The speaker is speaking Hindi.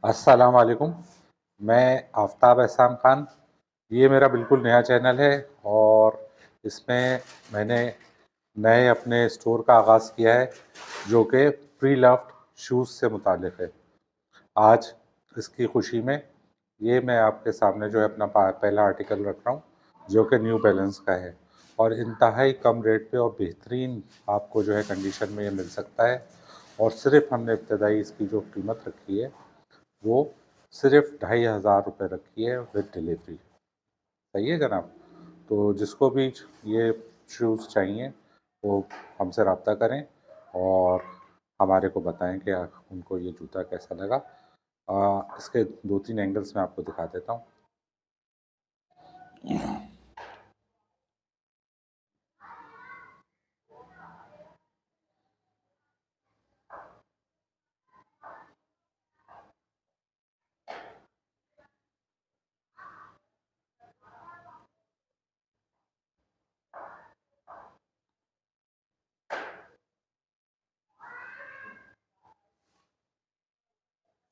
अस्सलाम वालेकुम। मैं आफ्ताब एहसान ख़ान। ये मेरा बिल्कुल नया चैनल है और इसमें मैंने नए अपने स्टोर का आगाज़ किया है जो कि प्री लव्ड शूज़ से मुताल्लिक़ है। आज इसकी खुशी में ये मैं आपके सामने जो है अपना पहला आर्टिकल रख रहा हूँ जो कि न्यू बैलेंस का है और इंतहाई कम रेट पे और बेहतरीन आपको जो है कंडीशन में ये मिल सकता है। और सिर्फ़ हमने इब्तदाई इसकी जो कीमत रखी है वो सिर्फ़ ₹2500 रखी है विद डिलीवरी। सही है जनाब? तो जिसको भी ये शूज़ चाहिए वो हमसे राब्ता करें और हमारे को बताएँ कि उनको ये जूता कैसा लगा। इसके 2-3 एंगल्स मैं आपको दिखा देता हूँ।